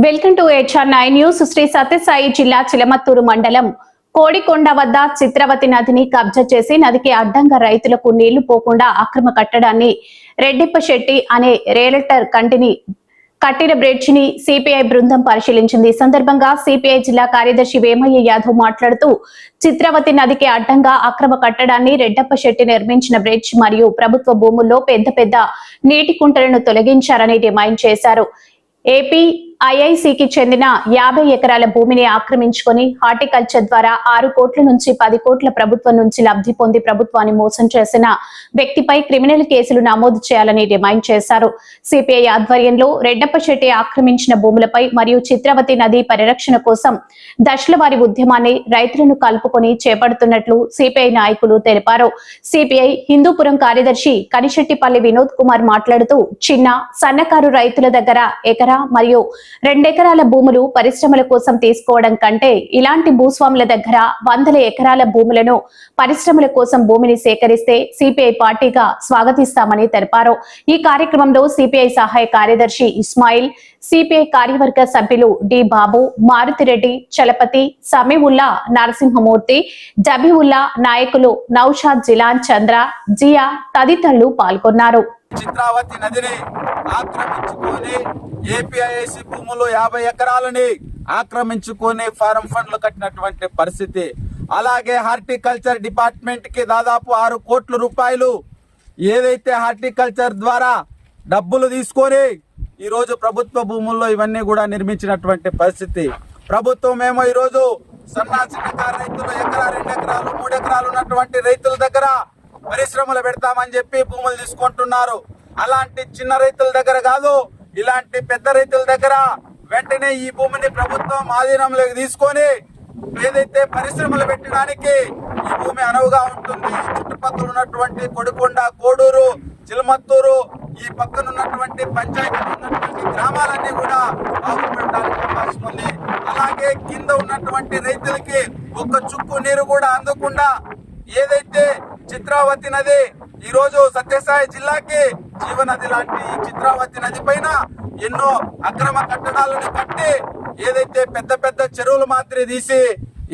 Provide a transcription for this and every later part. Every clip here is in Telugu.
Welcome to HR9 news. Shri Sathya Sai జిల్లా చిలమత్తూరు మండలం కోడికొండ వద్ద చిత్రవతి నదిని కబ్జా చేసి నదికి అడ్డంగా రైతులకు నీళ్లు పోకుండా అక్రమ కట్టడాన్ని రెడ్డిప్పశెట్టి అనే రియల్టర్ కట్టిన బ్రిడ్జ్ ని సిపిఐ బృందం పరిశీలించింది. ఈ సందర్భంగా సిపిఐ జిల్లా కార్యదర్శి వేమయ్య యాదవ్ మాట్లాడుతూ చిత్రవతి నదికి అడ్డంగా అక్రమ కట్టడాన్ని రెడ్డప్పశెట్టి నిర్మించిన బ్రిడ్జ్ మరియు ప్రభుత్వ భూముల్లో పెద్ద పెద్ద నీటి కుంటలను తొలగించారని డిమాండ్ చేశారు. ఏపీఐఐసికి చెందిన 50 ఎకరాల భూమిని ఆక్రమించుకొని హార్టికల్చర్ ద్వారా 6 కోట్ల నుంచి 10 కోట్ల ప్రభుత్వం నుంచి లబ్ధి పొంది ప్రభుత్వాన్ని మోసం చేసిన వ్యక్తిపై క్రిమినల్ కేసులు నమోదు చేయాలని డిమాండ్ చేశారు. సిపిఐ ఆధ్వర్యంలో రెడ్డప్పశెట్టి ఆక్రమించిన భూములపై మరియు చిత్రవతి నది పరిరక్షణ కోసం దశలవారీ ఉద్యమాన్ని రైతులను కలుపుకొని చేపడుతున్నట్లు సిపిఐ నాయకులు తెలిపారు. సిపిఐ హిందూపురం కార్యదర్శి కనిశెట్టిపల్లి వినోద్ కుమార్ మాట్లాడుతూ చిన్న సన్నకారు రైతుల దగ్గర ఎకరా మరియు 2 ఎకరాల భూములు పరిశ్రమల కోసం తీసుకోవడం కంటే ఇలాంటి భూస్వాముల దగ్గర వందల ఎకరాల భూములను పరిశ్రమల కోసం భూమిని సేకరిస్తే సిపిఐ పార్టీగా స్వాగతిస్తామని తెలిపారు. ఈ కార్యక్రమంలో సిపిఐ సహాయ కార్యదర్శి ఇస్మాయిల్, సిపిఐ కార్యవర్గ సభ్యులు డి బాబు, మారుతిరెడ్డి, చలపతి, సమీవుల్లా, నరసింహమూర్తి, జబీవుల్లా, నాయకులు నౌషాద్, జిలాన్, చంద్ర, జియా తదితరులు పాల్గొన్నారు. చిత్రావతి నదిని ఆక్రమించుకొని ఏపీఐఐసి భూములు 50 ఎకరాలని ఆక్రమించుకొని ఫారం ఫండ్లు కట్టినటువంటి పరిస్థితి. అలాగే హార్టికల్చర్ డిపార్ట్మెంట్ కి దాదాపు 6 కోట్ల రూపాయలు ఏదైతే హార్టికల్చర్ ద్వారా డబ్బులు తీసుకొని ఈరోజు ప్రభుత్వ భూముల్లో ఇవన్నీ కూడా నిర్మించినటువంటి పరిస్థితి. ప్రభుత్వం ఏమో ఈరోజు చిన్నకారు రైతులు ఎకరా 2 ఎకరాలు 3 ఎకరాలు ఉన్నటువంటి రైతుల దగ్గర పరిశ్రమలు పెడతామని చెప్పి భూములు తీసుకుంటున్నారు. అలాంటి చిన్న రైతుల దగ్గర కాదు, ఇలాంటి పెద్ద రైతుల దగ్గర వెంటనే ఈ భూమిని ప్రభుత్వం ఆధీనంలోకి తీసుకొని ఏదైతే పరిశ్రమలు పెట్టడానికి ఈ భూమి అనువుగా ఉంటుంది. చుట్టుపక్కల ఉన్నటువంటి కొడికొండ, కోడూరు, చిలమత్తూరు, ఈ పక్కన ఉన్నటువంటి పంచాయతీలు ఉన్నటువంటి గ్రామాలన్నీ కూడా బాగుపడడానికి అవకాశం ఉంది. అలాగే కింద ఉన్నటువంటి రైతులకి ఒక్క చుక్కు నీరు కూడా అందకుండా ఏదైతే చిత్రావతి నది ఈ రోజు సత్యసాయి జిల్లాకి జీవనది లాంటి ఈ చిత్రావతి నది పైన ఎన్నో అక్రమ కట్టడాలను కట్టి ఏదైతే పెద్ద పెద్ద చెరువులు మాత్రమే తీసి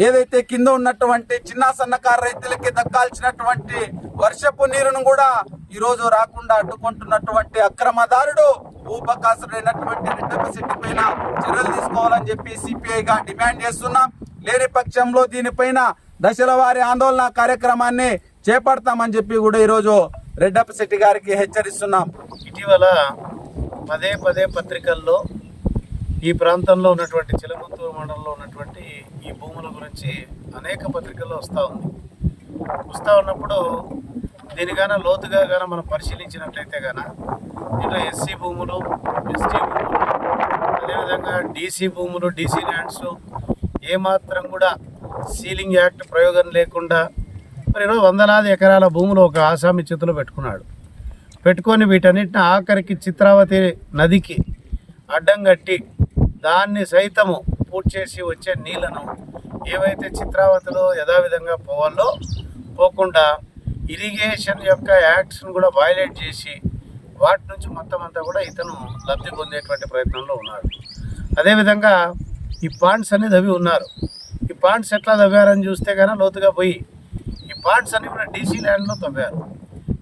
ఏదైతే కింద ఉన్నటువంటి చిన్న సన్నకారు రైతులకి దక్కాల్సినటువంటి వర్షపు నీరును కూడా ఈ రోజు రాకుండా అడ్డుకుంటున్నటువంటి అక్రమదారుడు భూబకాసుడైనటువంటి రెడ్డప్పశెట్టి పైన చర్యలు తీసుకోవాలని చెప్పి సిపిఐగా డిమాండ్ చేస్తున్నాం. లేని పక్షంలో దీనిపైన దశల వారి ఆందోళన కార్యక్రమాన్ని చేపడతామని చెప్పి కూడా ఈరోజు రెడ్డప్పశెట్టి గారికి హెచ్చరిస్తున్నాం. ఇటీవల పదే పత్రికల్లో ఈ ప్రాంతంలో ఉన్నటువంటి చిలమత్తూరు మండలంలో ఉన్నటువంటి ఈ భూముల గురించి అనేక పత్రికల్లో వస్తూ ఉన్నప్పుడు దీనికైనా లోతుగా కానీ మనం పరిశీలించినట్లయితే కానీ దీంట్లో ఎస్సీ భూములు, ఎస్టీ భూములు, అదేవిధంగా డీసీ భూములు, డీసీ ల్యాండ్స్ ఏమాత్రం కూడా సీలింగ్ యాక్ట్ ప్రయోగం లేకుండా మరి ఈరోజు వందలాది ఎకరాల భూములు ఒక ఆసామి చేతిలో పెట్టుకొని వీటన్నిటిని ఆఖరికి చిత్రావతి నదికి అడ్డం కట్టి దాన్ని సైతము పూర్తి చేసి వచ్చే నీళ్లను ఏవైతే చిత్రావతిలో యథావిధంగా పోకుండా ఇరిగేషన్ యొక్క యాక్ట్స్ను కూడా వయలేట్ చేసి వాటి నుంచి మొత్తం అంతా కూడా ఇతను లబ్ధి పొందేటువంటి ప్రయత్నంలో ఉన్నాడు. అదేవిధంగా ఈ పాండ్స్ అనేది అవి ఉన్నారు. ఈ పాండ్స్ ఎట్లా తవ్వారని చూస్తే కానీ లోతుగా పోయి ఈ పాండ్స్ అన్ని కూడా డీసీ ల్యాండ్లో తవ్వారు.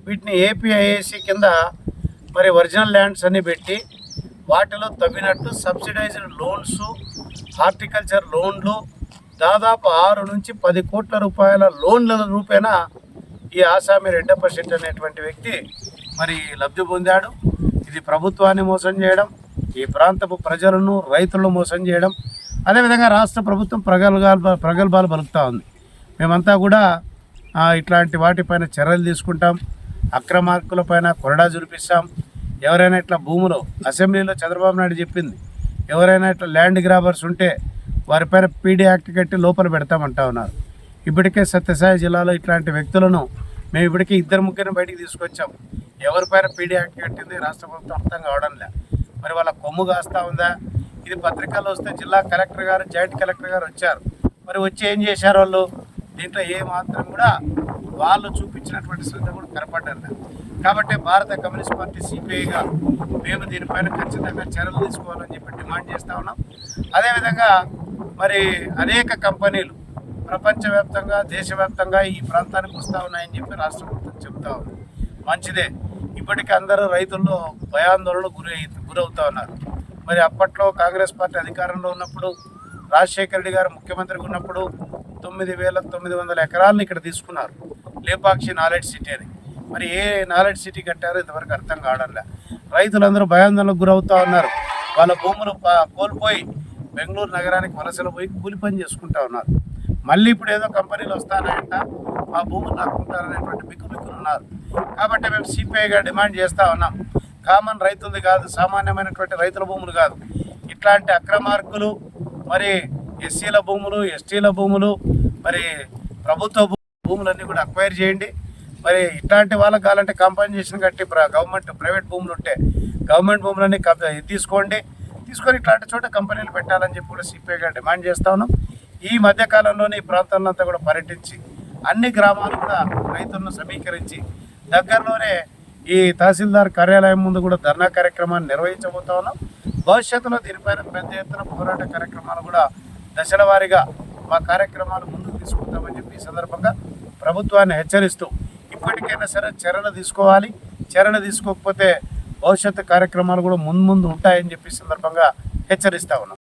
వీటిని ఏపీఐఐసి కింద మరి ఒరిజినల్ ల్యాండ్స్ అన్ని పెట్టి వాటిలో తవ్వినట్టు సబ్సిడైజ్డ్ లోన్స్, హార్టికల్చర్ లోన్లు దాదాపు 6 నుంచి 10 కోట్ల రూపాయల లోన్ల రూపేణ ఈ ఆసామి రెడ్డప్పశెట్టి అనేటువంటి వ్యక్తి మరి లబ్ధి పొందాడు. ఇది ప్రభుత్వాన్ని మోసం చేయడం, ఈ ప్రాంతపు ప్రజలను రైతులను మోసం చేయడం, అదేవిధంగా రాష్ట్ర ప్రభుత్వం ప్రగల్భాలు పలుకుతూ ఉంది. మేమంతా కూడా ఇట్లాంటి వాటిపైన చర్యలు తీసుకుంటాం, అక్రమార్కులపైన కొరడా చూపిస్తాం. ఎవరైనా ఇట్లా భూములు అసెంబ్లీలో చంద్రబాబు నాయుడు చెప్పింది, ఎవరైనా ఇట్లా ల్యాండ్ గ్రాబర్స్ ఉంటే వారిపైన పీడీ యాక్ట్ కట్టి లోపల పెడతామంటా ఉన్నారు. ఇప్పటికే సత్యసాయి జిల్లాలో ఇట్లాంటి వ్యక్తులను మేము ఇప్పటికే 2-3 బయటికి తీసుకొచ్చాం. ఎవరిపైన పీడీ యాక్ట్ కట్టింది రాష్ట్ర ప్రభుత్వం అర్థం కావడంలే. మరి వాళ్ళ కొమ్ము కాస్తా ఉందా? ఇది పత్రికల్లో వస్తే జిల్లా కలెక్టర్ గారు, జాయింట్ కలెక్టర్ గారు వచ్చారు. మరి వచ్చి ఏం చేశారు వాళ్ళు? దీంట్లో ఏ మాత్రం కూడా వాళ్ళు చూపించినటువంటి శ్రద్ధ కూడా కనపడ్డారు. కాబట్టి భారత కమ్యూనిస్ట్ పార్టీ సిపిఐగా మేము దీనిపైన ఖచ్చితంగా చర్యలు తీసుకోవాలని చెప్పి డిమాండ్ చేస్తూ ఉన్నాం. అదేవిధంగా మరి అనేక కంపెనీలు ప్రపంచవ్యాప్తంగా దేశవ్యాప్తంగా ఈ ప్రాంతానికి వస్తూ ఉన్నాయని చెప్పి రాష్ట్ర ప్రభుత్వం చెప్తా ఉంది. మంచిదే, ఇప్పటికీ అందరూ రైతుల్లో భయాందోళనకు గురవుతూ ఉన్నారు. మరి అప్పట్లో కాంగ్రెస్ పార్టీ అధికారంలో ఉన్నప్పుడు రాజశేఖర రెడ్డి గారు ముఖ్యమంత్రిగా ఉన్నప్పుడు 9,900 ఎకరాలను ఇక్కడ తీసుకున్నారు, లేపాక్షి నాలెడ్జ్ సిటీ అని. మరి ఏ నాలెడ్జ్ సిటీ కట్టారో ఇంతవరకు అర్థం కావడంలే. రైతులందరూ భయాందోళనకు గురవుతూ ఉన్నారు. వాళ్ళ భూములు కోల్పోయి బెంగళూరు నగరానికి వలసలు పోయి కూలి పని చేసుకుంటా ఉన్నారు. మళ్ళీ ఇప్పుడు ఏదో కంపెనీలు వస్తానంట ఆ భూములు నాకుంటారనేటువంటి బిక్కులు ఉన్నారు. కాబట్టి మేము సిపిఐగా డిమాండ్ చేస్తూ ఉన్నాం, కామన్ రైతులది కాదు, సామాన్యమైనటువంటి రైతుల భూములు కాదు, ఇట్లాంటి అక్రమార్కులు మరి ఎస్సీల భూములు, ఎస్టీల భూములు, మరి ప్రభుత్వ భూములన్నీ కూడా అక్వైర్ చేయండి. మరి ఇట్లాంటి వాళ్ళకి కావాలంటే కాంపన్సేషన్ కట్టి గవర్నమెంట్ ప్రైవేట్ భూములు ఉంటే గవర్నమెంట్ భూములన్నీ తీసుకొని ఇట్లాంటి చోట కంపెనీలు పెట్టాలని చెప్పి కూడా సిపిఐగా డిమాండ్ చేస్తా ఉన్నాం. ఈ మధ్యకాలంలోనే ఈ ప్రాంతాల్లో అంతా కూడా పర్యటించి అన్ని గ్రామాలు కూడా రైతులను సమీకరించి దగ్గరలోనే ఈ తహసీల్దార్ కార్యాలయం ముందు కూడా ధర్నా కార్యక్రమాన్ని నిర్వహించబోతా ఉన్నాం. భవిష్యత్తులో దీనిపైన పెద్ద ఎత్తున పోరాట కార్యక్రమాలు కూడా దశల వారీగా మా కార్యక్రమాలు ముందుకు తీసుకుంటామని చెప్పి ఈ సందర్భంగా ప్రభుత్వాన్ని హెచ్చరిస్తూ ఇప్పటికైనా సరే చర్యలు తీసుకోవాలి. చర్యలు తీసుకోకపోతే భవిష్యత్తు కార్యక్రమాలు కూడా ముందు ఉంటాయని చెప్పి సందర్భంగా హెచ్చరిస్తా ఉన్నాం.